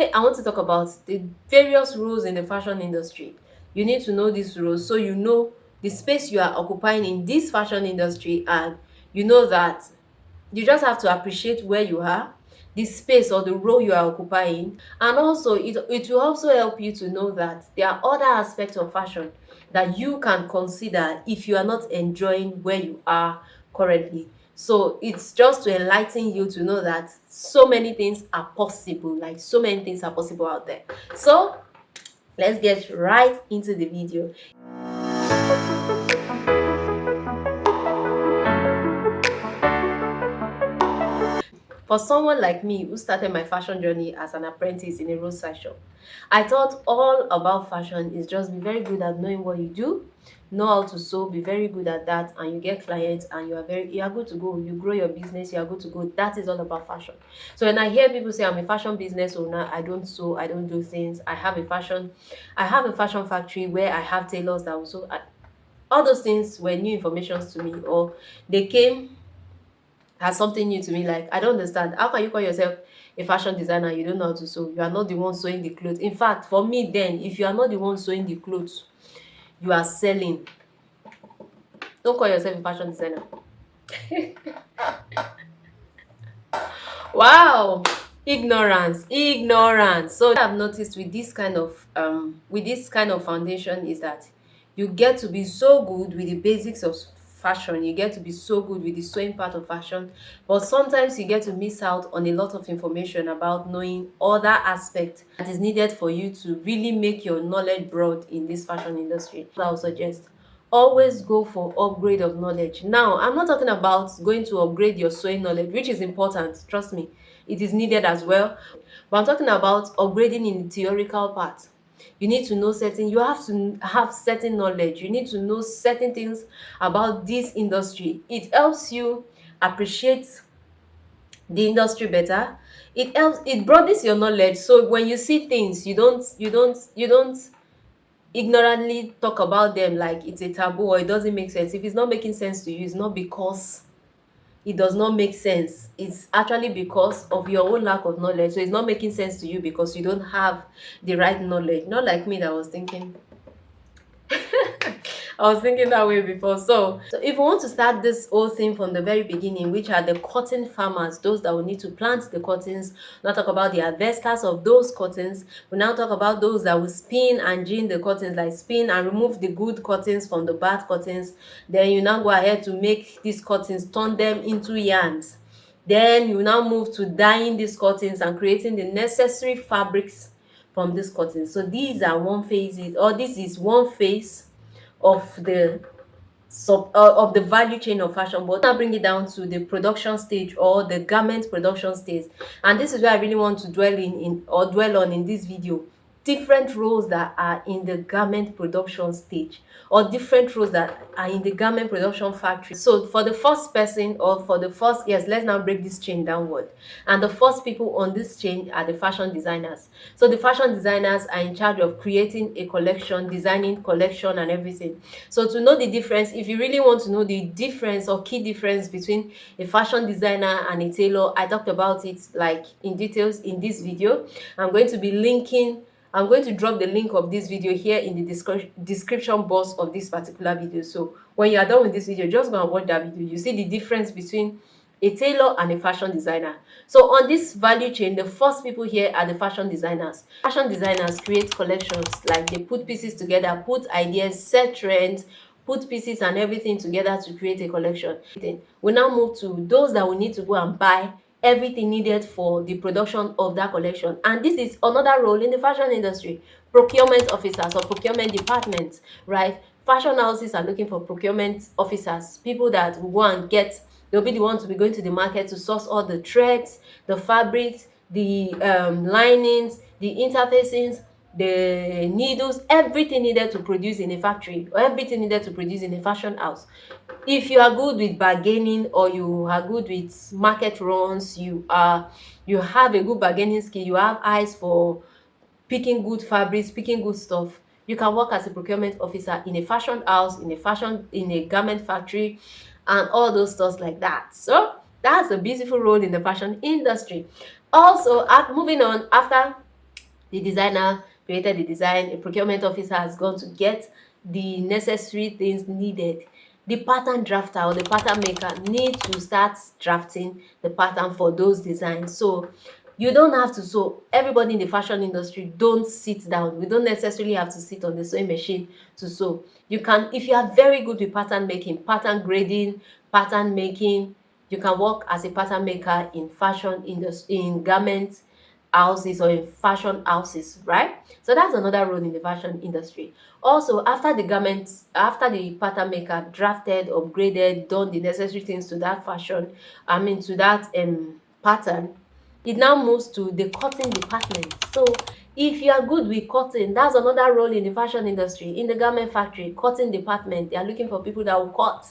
I want to talk about the various roles in the fashion industry. You need to know these roles so you know the space you are occupying in this fashion industry, and you know that you just have to appreciate where you are, the space or the role you are occupying. And also it will also help you to know that there are other aspects of fashion that you can consider if you are not enjoying where you are currently. So it's just to enlighten you to know that so many things are possible, like so many things are possible out there. So let's get right into the video. For someone like me who started my fashion journey as an apprentice in a roadside shop, I thought all about fashion is just be very good at knowing what you do, know how to sew, be very good at that, and you get clients and you are good to go. You grow your business, you are good to go. That is all about fashion. So when I hear people say I'm a fashion business owner, I don't sew, I don't do things. I have a fashion factory where I have tailors that also all those things were new informations to me, or they came as something new to me. Like, I don't understand. How can you call yourself a fashion designer? You don't know how to sew. You are not the one sewing the clothes. In fact, for me, then, if you are not the one sewing the clothes, you are selling. Don't call yourself a fashion designer. Wow, ignorance. So what I've noticed with this kind of foundation is that you get to be so good with the basics of fashion, you get to be so good with the sewing part of fashion, but sometimes you get to miss out on a lot of information about knowing other aspects that is needed for you to really make your knowledge broad in this fashion industry. So I would suggest always go for upgrade of knowledge. Now, I'm not talking about going to upgrade your sewing knowledge, which is important, trust me, it is needed as well, but I'm talking about upgrading in the theoretical part. You need to know you have to have certain knowledge, you need to know certain things about this industry. It helps you appreciate the industry better. It broadens your knowledge, so when you see things, you don't ignorantly talk about them like it's a taboo or it doesn't make sense. If it's not making sense to you, it's not because it does not make sense. It's actually because of your own lack of knowledge. So it's not making sense to you because you don't have the right knowledge. Not like me that was thinking I was thinking that way before. So if we want to start this whole thing from the very beginning, which are the cotton farmers, those that will need to plant the cottons, now talk about the harvesters of those cottons. We now talk about those that will spin and gin the cottons, like spin and remove the good cottons from the bad cottons. Then you now go ahead to make these cottons, turn them into yarns. Then you now move to dyeing these cottons and creating the necessary fabrics from these cottons. So these are one phases, or this is one phase of the value chain of fashion. But now bring it down to the production stage or the garment production stage, and this is where I really want to dwell on in this video. Different roles that are in the garment production stage, or different roles that are in the garment production factory. So for the first person, or for the first, yes, let's now break this chain downward. And the first people on this chain are the fashion designers. So the fashion designers are in charge of creating a collection, designing collection and everything. So to know the difference, if you really want to know the difference or key difference between a fashion designer and a tailor, I talked about it like in details in this video. I'm going to drop the link of this video here in the description box of this particular video. So when you are done with this video, just go and watch that video. You see the difference between a tailor and a fashion designer. So on this value chain, the first people here are the fashion designers. Fashion designers create collections, like they put pieces together, put ideas, set trends, put pieces and everything together to create a collection. We now move to those that will need to go and buy everything needed for the production of that collection. And this is another role in the fashion industry: procurement officers or procurement departments, right? Fashion houses are looking for procurement officers, people that will go and get, they'll be the ones to be going to the market to source all the threads, the fabrics, the linings, the interfacings, the needles, everything needed to produce in a factory, or everything needed to produce in a fashion house. If you are good with bargaining, or you are good with market runs, you have a good bargaining skill, you have eyes for picking good fabrics, picking good stuff, you can work as a procurement officer in a fashion house, in a garment factory, and all those stuff like that. So that's a beautiful role in the fashion industry. Also, moving on, after The designer created the design, a procurement officer has gone to get the necessary things needed. The pattern drafter or the pattern maker need to start drafting the pattern for those designs. So you don't have to sew. Everybody in the fashion industry don't sit down. We don't necessarily have to sit on the sewing machine to sew. You can, if you are very good with pattern making, pattern grading, pattern making, you can work as a pattern maker in fashion industry, in garment houses or in fashion houses, right? So that's another role in the fashion industry. Also, after the garments, after the pattern maker drafted, upgraded, done the necessary things to that fashion, to that pattern, it now moves to the cutting department. So if you are good with cutting, that's another role in the fashion industry. In the garment factory, cutting department, they are looking for people that will cut.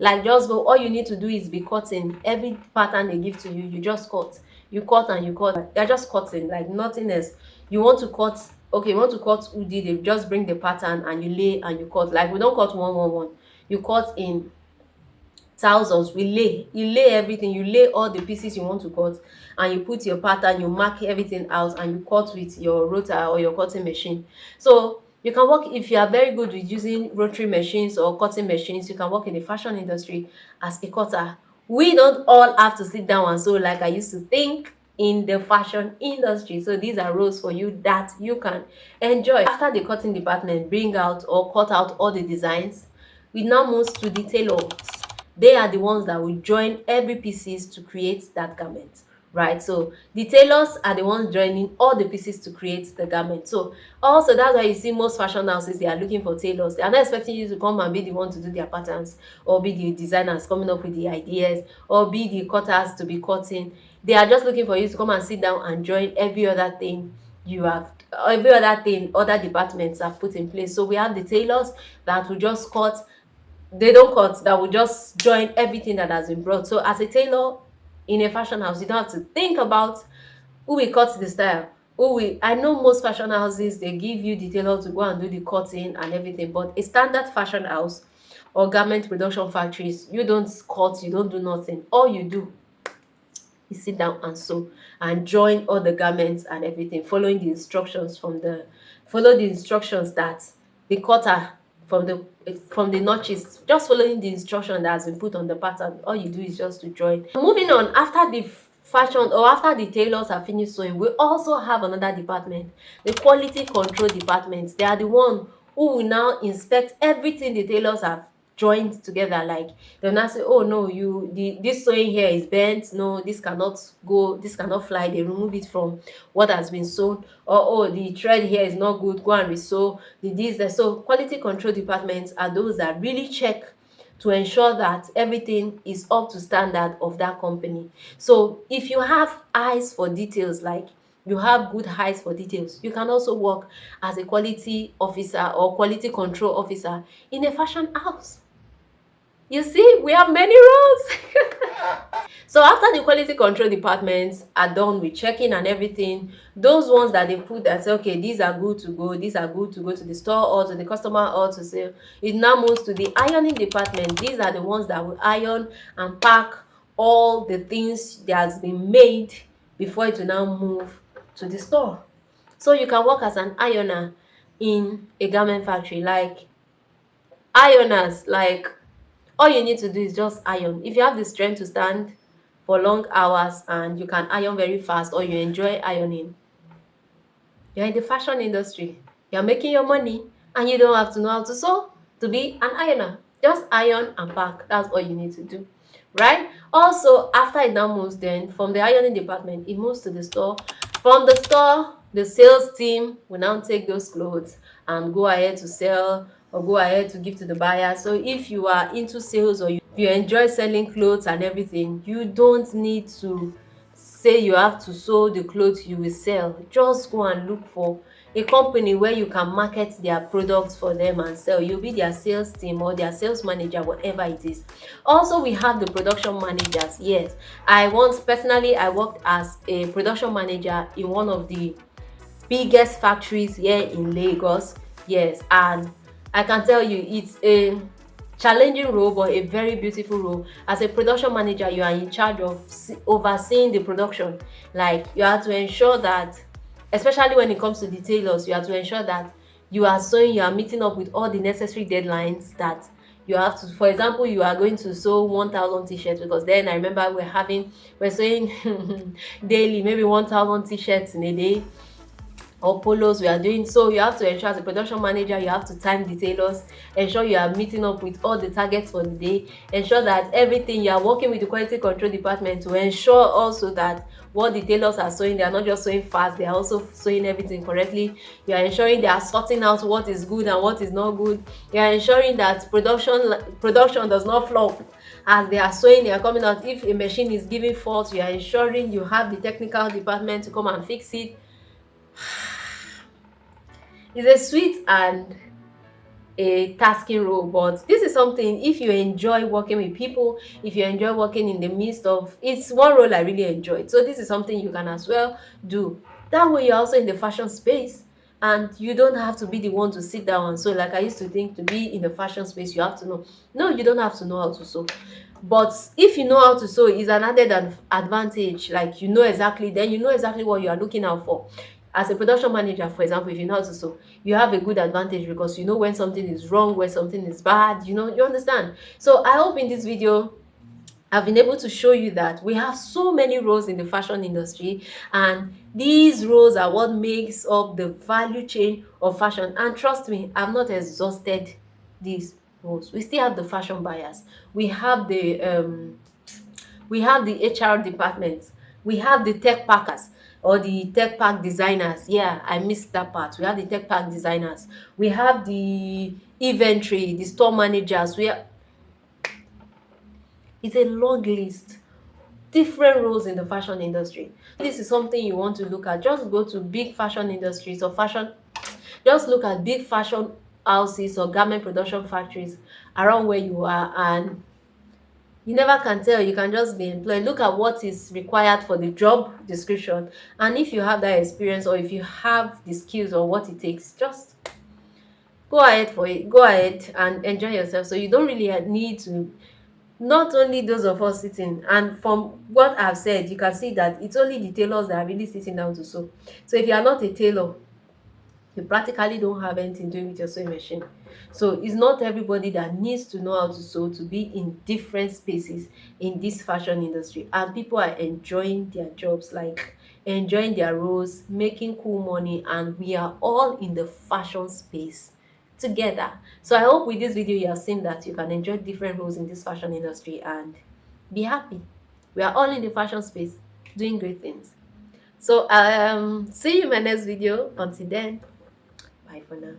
Like, just go, all you need to do is be cutting. Every pattern they give to you, you just cut. You cut and you cut. They're just cutting, like nothing else. You want to cut, okay, you want to cut hoodie, they just bring the pattern and you lay and you cut. Like, we don't cut one. You cut in thousands. We lay, you lay everything, you lay all the pieces you want to cut, and you put your pattern, you mark everything out, and you cut with your rotor or your cutting machine. So you can work, if you are very good with using rotary machines or cutting machines, you can work in the fashion industry as a cutter. We don't all have to sit down and sew like I used to think in the fashion industry. So these are roles for you that you can enjoy. After the cutting department bring out or cut out all the designs, we now move to the tailors. They are the ones that will join every pieces to create that garment, right? So the tailors are the ones joining all the pieces to create the garment. So also, that's why you see most fashion houses, they are looking for tailors. They are not expecting you to come and be the one to do their patterns, or be the designers coming up with the ideas, or be the cutters to be cutting. They are just looking for you to come and sit down and join every other thing you have, every other thing other departments have put in place. So we have the tailors that will just cut, they don't cut, that will just join everything that has been brought. So as a tailor in a fashion house, you don't have to think about who will cut the style, who will, I know most fashion houses, they give you the tailor to go and do the cutting and everything, but a standard fashion house or garment production factories, you don't cut, you don't do nothing. All you do is sit down and sew and join all the garments and everything, following the instructions from the, follow the instructions that the cutter from the notches, just following the instruction that has been put on the pattern. All you do is just to join. Moving on, after the fashion or after the tailors are finished sewing, we also have another department, the quality control department. They are the one who will now inspect everything the tailors have joined together. Like, they'll not say, oh no, you, this sewing here is bent, no, this cannot go, this cannot fly. They remove it from what has been sewn. Or, oh, the thread here is not good, go and resew the this there. So quality control departments are those that really check to ensure that everything is up to standard of that company. So if you have eyes for details, like you have good eyes for details, you can also work as a quality officer or quality control officer in a fashion house. You see, we have many roles. So after the quality control departments are done with checking and everything, those ones that they put that say, okay, these are good to go, these are good to go to the store or to the customer or to sell, it now moves to the ironing department. These are the ones that will iron and pack all the things that has been made before it will now move to the store. So you can work as an ironer in a garment factory. Like, ironers, like, all you need to do is just iron. If you have the strength to stand for long hours and you can iron very fast, or you enjoy ironing, you're in the fashion industry, you're making your money, and you don't have to know how to sew to be an ironer. Just iron and pack. That's all you need to do, right? Also, after it now moves, then from the ironing department, it moves to the store. From the store, the sales team will now take those clothes and go ahead to sell or go ahead to give to the buyer. So if you are into sales, or you enjoy selling clothes and everything, you don't need to say you have to sew the clothes you will sell. Just go and look for a company where you can market their products for them and sell. You'll be their sales team or their sales manager, whatever it is. Also, we have the production managers. Yes, I worked as a production manager in one of the biggest factories here in Lagos. Yes, and I can tell you, it's a challenging role but a very beautiful role. As a production manager, you are in charge of overseeing the production. Like, you have to ensure that especially when it comes to the tailors, you have to ensure that you are sewing, you are meeting up with all the necessary deadlines that you have to. For example, you are going to sew 1,000 t-shirts, because then I remember we're sewing daily, maybe 1,000 t-shirts in a day, or polos we are doing. So you have to ensure, as a production manager, you have to time the tailors, ensure you are meeting up with all the targets for the day, ensure that everything, you are working with the quality control department to ensure also that what the tailors are sewing, they are not just sewing fast, they are also sewing everything correctly. You are ensuring they are sorting out what is good and what is not good. You are ensuring that production does not flop as they are sewing, they are coming out. If a machine is giving fault, you are ensuring you have the technical department to come and fix it. It's a sweet and a tasking role, but this is something, if you enjoy working with people, if you enjoy working in the midst of, it's one role I really enjoyed, so this is something you can as well do. That way you're also in the fashion space, and you don't have to be the one to sit down and sew. Like I used to think, to be in the fashion space you have to know. No, you don't have to know how to sew, but if you know how to sew, is an added advantage. Like, you know exactly, then you know exactly what you are looking out for. As a production manager, for example, if you know how to sew, you have a good advantage, because you know when something is wrong, when something is bad, you understand. So I hope in this video I've been able to show you that we have so many roles in the fashion industry, and these roles are what makes up the value chain of fashion. And trust me, I've not exhausted these roles. We still have the fashion buyers, we have the HR department, we have the tech packers, or the tech pack designers. Yeah, I missed that part. We have the tech pack designers, we have the inventory, the store managers. It's a long list, different roles in the fashion industry. This is something you want to look at. Just go to big fashion industries or fashion, just look at big fashion houses or garment production factories around where you are, and you never can tell, you can just be employed. Look at what is required for the job description, and if you have that experience, or if you have the skills or what it takes, just go ahead for it. Go ahead and enjoy yourself. So you don't really need to, not only those of us sitting, and from what I've said, you can see that it's only the tailors that are really sitting down to sew. So if you are not a tailor, you practically don't have anything doing with your sewing machine. So it's not everybody that needs to know how to sew to be in different spaces in this fashion industry, and people are enjoying their jobs, like enjoying their roles, making cool money, and we are all in the fashion space together. So I hope with this video you have seen that you can enjoy different roles in this fashion industry and be happy. We are all in the fashion space doing great things. So see you in my next video. Until then, bye for now.